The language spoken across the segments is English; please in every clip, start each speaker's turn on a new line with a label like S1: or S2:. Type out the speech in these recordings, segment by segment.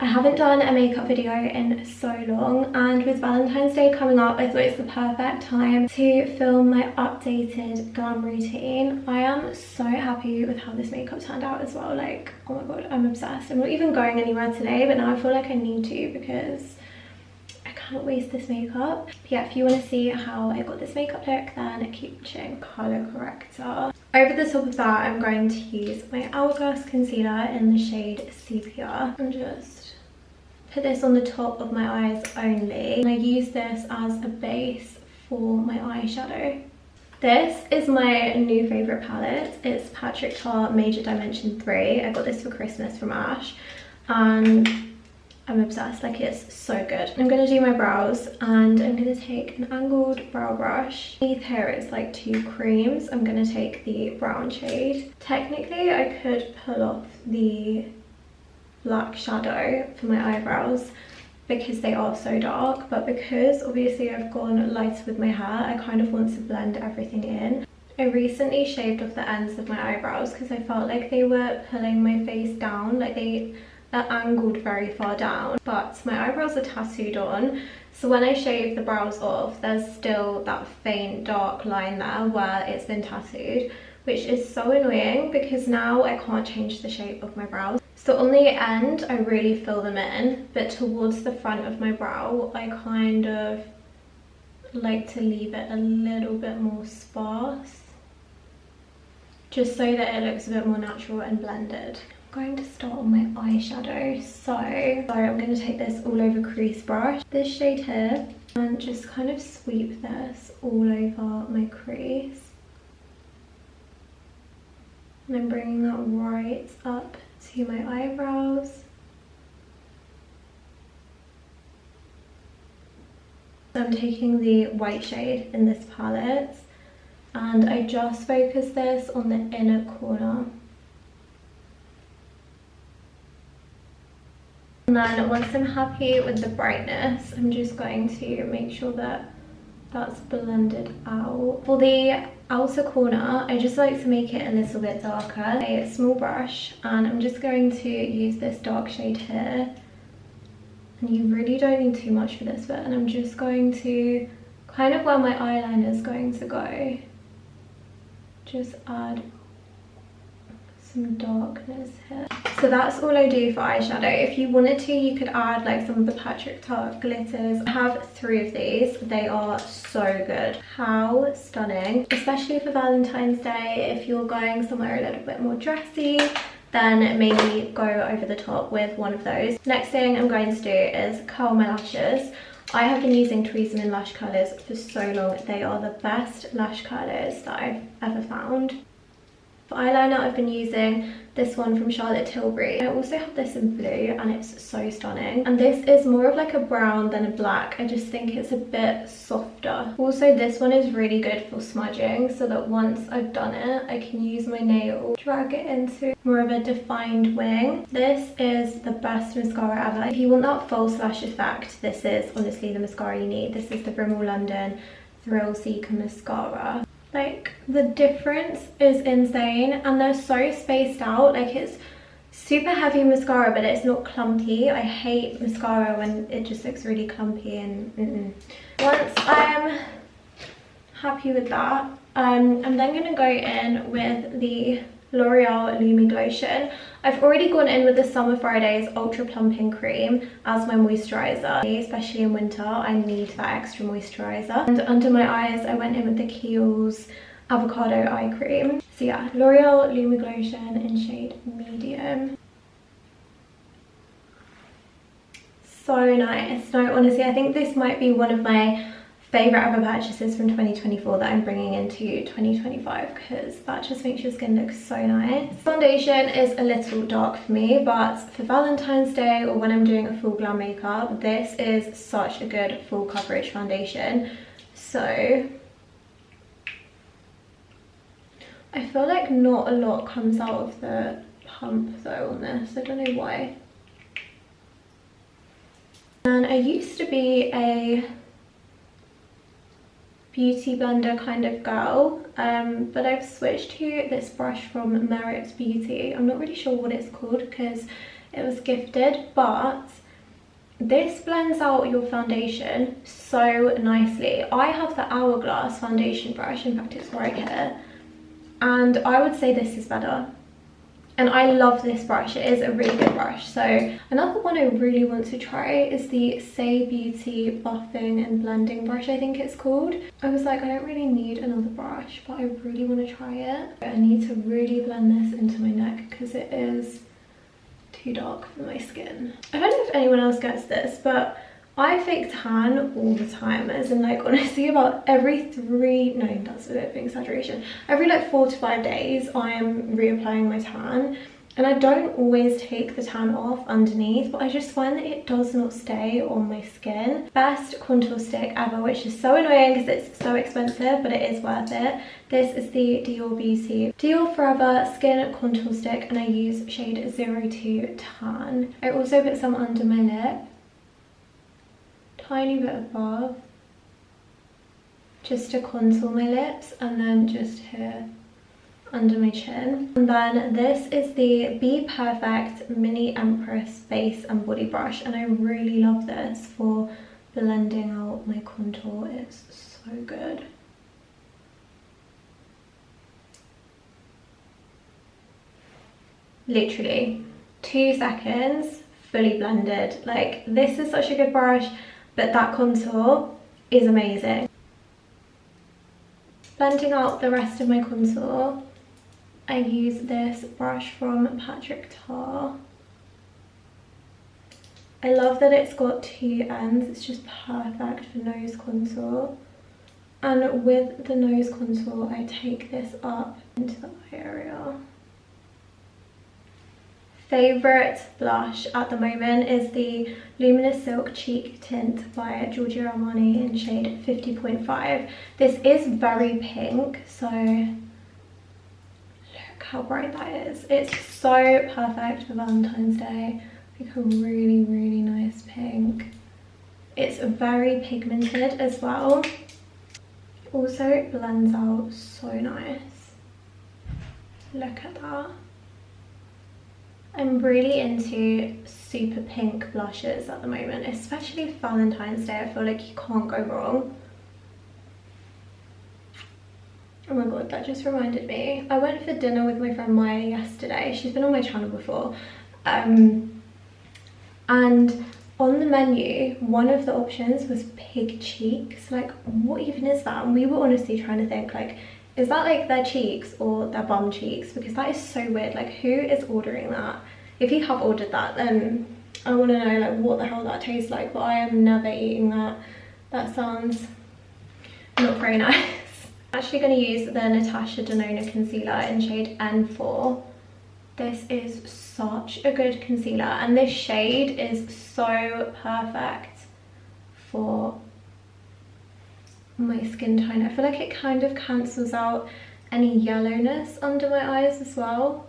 S1: I haven't done a makeup video in so long, and with Valentine's Day coming up, I thought it's the perfect time to film my updated glam routine. I am so happy with how this makeup turned out as well. Like, oh my god, I'm obsessed. I'm not even going anywhere today, but now I feel like I need to because I can't waste this makeup. But yeah, if you want to see how I got this makeup look, then keep watching. Color corrector. Over the top of that, I'm going to use my Hourglass concealer in the shade Sepia and just put this on the top of my eyes only. And I use this as a base for my eyeshadow. This is my new favourite palette. It's Patrick Ta Major Dimension 3. I got this for Christmas from Ash and I'm obsessed. Like, it's so good. I'm going to do my brows and I'm going to take an angled brow brush. Underneath here it's like 2 creams. I'm going to take the brown shade. Technically I could pull off the black shadow for my eyebrows because they are so dark, but because obviously I've gone lighter with my hair, I kind of want to blend everything in. I recently shaved off the ends of my eyebrows because I felt like they were pulling my face down, like they are angled very far down, but my eyebrows are tattooed on, so when I shave the brows off there's still that faint dark line there where it's been tattooed, which is so annoying because now I can't change the shape of my brows. So on the end I really fill them in, but towards the front of my brow I kind of like to leave it a little bit more sparse, just so that it looks a bit more natural and blended. I'm going to start on my eyeshadow. So I'm going to take this all over crease brush, this shade here, and just kind of sweep this all over my crease. And I'm bringing that right up to my eyebrows. I'm taking the white shade in this palette and I just focus this on the inner corner. And then once I'm happy with the brightness, I'm just going to make sure that that's blended out. For the outer corner, I just like to make it a little bit darker. A small brush, and I'm just going to use this dark shade here. And you really don't need too much for this bit. And I'm just going to, kind of where my eyeliner is going to go, just add some darkness here. So that's all I do for eyeshadow. If you wanted to, you could add like some of the Patrick Ta glitters. I have 3 of these. They are so good. How stunning, especially for Valentine's Day. If you're going somewhere a little bit more dressy, then maybe go over the top with one of those. Next thing I'm going to do is curl my lashes. I have been using Tweezerman lash curlers for so long. They are the best lash curlers that I've ever found. For eyeliner, I've been using this one from Charlotte Tilbury. I also have this in blue and it's so stunning. And this is more of like a brown than a black. I just think it's a bit softer. Also, this one is really good for smudging, so that once I've done it, I can use my nail, drag it into more of a defined wing. This is the best mascara ever. If you want that false lash effect, this is honestly the mascara you need. This is the Rimmel London Thrill Seeker mascara. Like, the difference is insane and they're so spaced out. Like, it's super heavy mascara but it's not clumpy. I hate mascara when it just looks really clumpy and Once I'm happy with that, I'm then going to go in with the L'Oreal Lumi Glotion. I've already gone in with the Summer Fridays Ultra Plumping Cream as my moisturiser. Especially in winter, I need that extra moisturiser. And under my eyes, I went in with the Kiehl's Avocado Eye Cream. So yeah, L'Oreal Lumi Glotion in shade Medium. So nice. No, honestly, I think this might be one of my favourite ever purchases from 2024 that I'm bringing into 2025 because that just makes your skin look so nice. Foundation is a little dark for me, but for Valentine's Day or when I'm doing a full glam makeup, this is such a good full coverage foundation. So I feel like not a lot comes out of the pump though on this. I don't know why. And I used to be a beauty blender kind of girl, but I've switched to this brush from Merit Beauty. I'm not really sure what it's called because It was gifted, but this blends out your foundation so nicely. I have the Hourglass foundation brush, in fact it's right here, and I would say this is better. And I love this brush, it is a really good brush. So another one I really want to try is the Say Beauty Buffing and Blending Brush, I think it's called. I was like, I don't really need another brush, but I really want to try it. I need to really blend this into my neck because it is too dark for my skin. I don't know if anyone else gets this, but I fake tan all the time, as in like honestly about every that's a bit of an exaggeration, every like 4 to 5 days I am reapplying my tan, and I don't always take the tan off underneath, but I just find that it does not stay on my skin. Best contour stick ever, which is so annoying because it's so expensive, but it is worth it. This is the Dior Beauty Dior Forever Skin Contour Stick, and I use shade 02 Tan. I also put some under my lip, tiny bit above, just to contour my lips, and then just here under my chin. And then this is the Be Perfect Mini Empress Base and Body Brush, and I really love this for blending out my contour. It's so good. Literally 2 seconds, fully blended. Like, this is such a good brush, but that contour is amazing. Blending out the rest of my contour, I use this brush from Patrick Tar. I love that it's got 2 ends, it's just perfect for nose contour. And with the nose contour, I take this up into the eye area. Favourite blush at the moment is the Luminous Silk Cheek Tint by Giorgio Armani in shade 50.5. This is very pink, so look how bright that is. It's so perfect for Valentine's Day. Like a really, really nice pink. It's very pigmented as well. Also blends out so nice. Look at that. I'm really into super pink blushes at the moment, especially for Valentine's Day. I feel like you can't go wrong. Oh my god, that just reminded me. I went for dinner with my friend Maya yesterday. She's been on my channel before. And on the menu, one of the options was pig cheeks. Like, what even is that? And we were honestly trying to think, like, is that like their cheeks or their bum cheeks? Because that is so weird. Like, who is ordering that? If you have ordered that, then I want to know like what the hell that tastes like, but I am never eating that. That sounds not very nice. I'm actually going to use the Natasha Denona concealer in shade N4. This is such a good concealer, and this shade is so perfect for my skin tone. I feel like it kind of cancels out any yellowness under my eyes as well,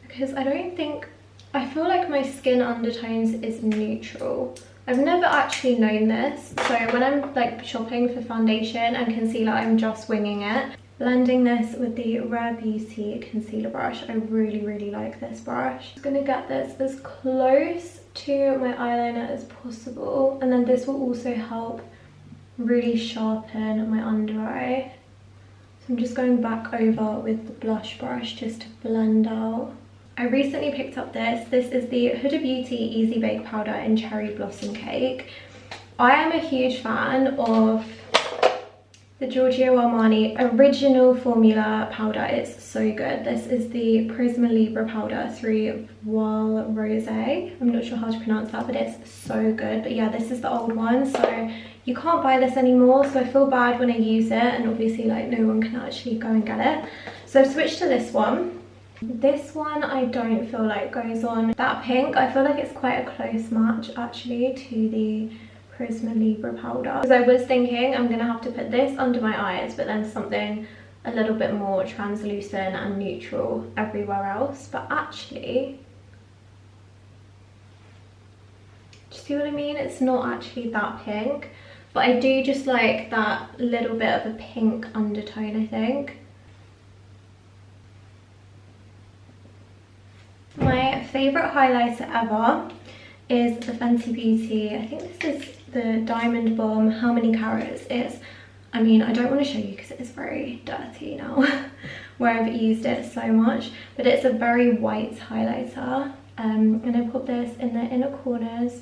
S1: because I feel like my skin undertones is neutral. I've never actually known this, so when I'm like shopping for foundation and concealer, I'm just winging it. Blending this with the Rare Beauty concealer brush, I really, really like this brush. I'm gonna get this as close to my eyeliner as possible, and then this will also help really sharpen my under eye. So I'm just going back over with the blush brush just to blend out. I recently picked up this. This is the Huda Beauty Easy Bake Powder in Cherry Blossom Cake. I am a huge fan of the Giorgio Armani original formula powder. It's so good. This is the Prisma Libra powder 3 Voile Rose. I'm not sure how to pronounce that, but it's so good. But yeah, this is the old one, so you can't buy this anymore, so I feel bad when I use it, and obviously like no one can actually go and get it. So I've switched to this one. This one I don't feel like goes on. That pink, I feel like it's quite a close match actually to the Prisma Libra powder. Because I was thinking I'm gonna have to put this under my eyes, but then something a little bit more translucent and neutral everywhere else. But actually, do you see what I mean? It's not actually that pink, but I do just like that little bit of a pink undertone, I think. My favourite highlighter ever is the Fenty Beauty. I think this is the Diamond Bomb. How many carats? It's, I mean, I don't want to show you because it is very dirty now where I've used it so much, but it's a very white highlighter. And I put this in the inner corners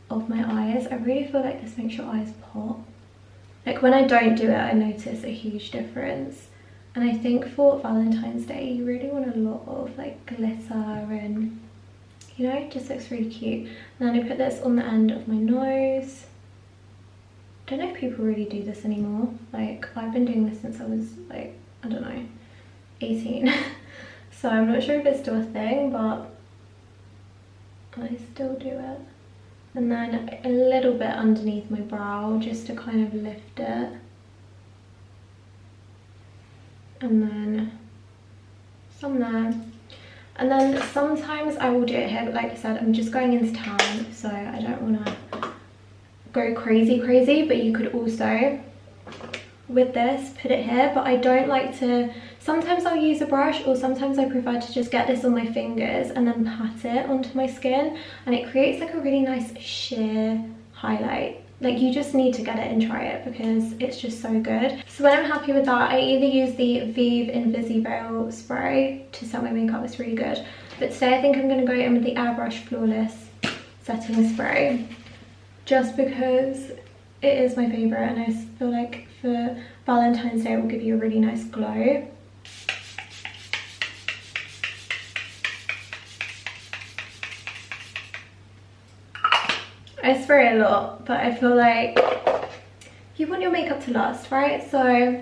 S1: of my eyes. I really feel like this makes your eyes pop. Like when I don't do it, I notice a huge difference. And I think for Valentine's Day, you really want a lot of like glitter and, you know, it just looks really cute. And then I put this on the end of my nose. I don't know if people really do this anymore. Like I've been doing this since I was like, I don't know, 18. So I'm not sure if it's still a thing, but I still do it. And then a little bit underneath my brow just to kind of lift it. And then some there. And then sometimes I will do it here, but like I said, I'm just going into town, so I don't want to go crazy, but you could also, with this, put it here. But I don't like to, sometimes I'll use a brush, or sometimes I prefer to just get this on my fingers and then pat it onto my skin, and it creates like a really nice sheer highlight. Like you just need to get it and try it because it's just so good. So when I'm happy with that, I either use the Vive Invisiveil spray to set my makeup. It's really good. But today I think I'm going to go in with the Airbrush Flawless setting spray, just because it is my favourite, and I feel like for Valentine's Day it will give you a really nice glow. I spray a lot, but I feel like you want your makeup to last, right? So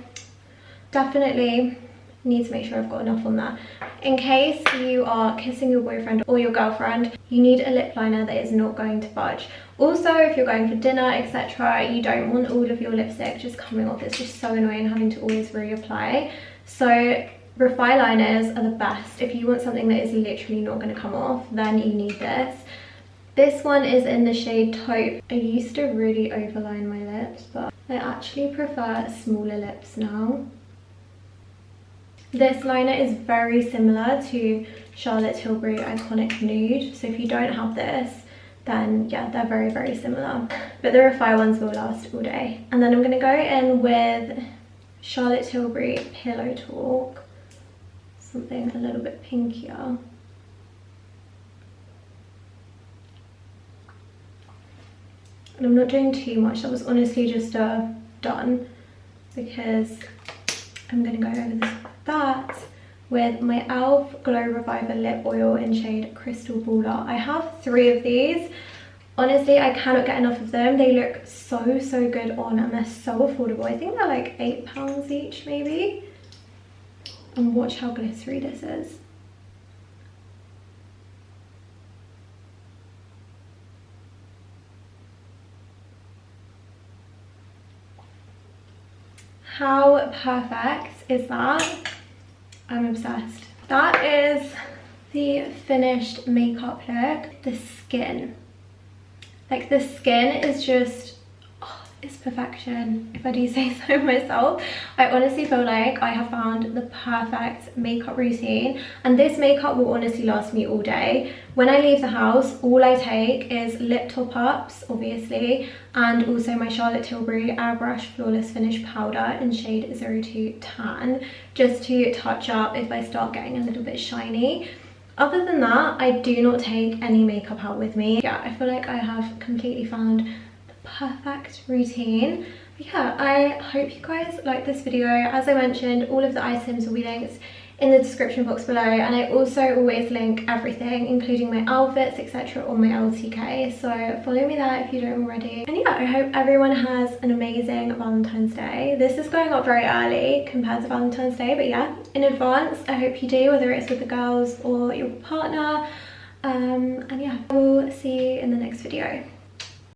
S1: definitely need to make sure I've got enough on that. In case you are kissing your boyfriend or your girlfriend, you need a lip liner that is not going to budge. Also, if you're going for dinner, etc., you don't want all of your lipstick just coming off. It's just so annoying having to always reapply. So Refi liners are the best. If you want something that is literally not going to come off, then you need this. This one is in the shade Taupe. I used to really overline my lips, but I actually prefer smaller lips now. This liner is very similar to Charlotte Tilbury Iconic Nude. So if you don't have this, then yeah, they're very, very similar. But the Refi ones will last all day. And then I'm going to go in with Charlotte Tilbury Pillow Talk. Something a little bit pinkier. And I'm not doing too much. That was honestly just a done, because I'm going to go over that with my e.l.f. Glow Reviver Lip Oil in shade Crystal Baller. I have 3 of these. Honestly, I cannot get enough of them. They look so, so good on, and they're so affordable. I think they're like £8 each maybe. And watch how glittery this is. How perfect is that? I'm obsessed. That is the finished makeup look. The skin. Like the skin is just, oh, it's perfection, if I do say so myself. I honestly feel like I have found the perfect makeup routine, and this makeup will honestly last me all day. When I leave the house, all I take is lip top-ups, obviously, and also my Charlotte Tilbury Airbrush Flawless Finish Powder in shade 02 Tan, just to touch up if I start getting a little bit shiny. Other than that, I do not take any makeup out with me. Yeah, I feel like I have completely found the perfect routine. But yeah, I hope you guys like this video. As I mentioned, all of the items will be linked in the description box below, and I also always link everything, including my outfits, etc., on my LTK, so follow me there if you don't already. And yeah, I hope everyone has an amazing Valentine's Day. This is going up very early compared to Valentine's Day, but yeah, in advance, I hope you do, whether it's with the girls or your partner. And yeah, I will see you in the next video.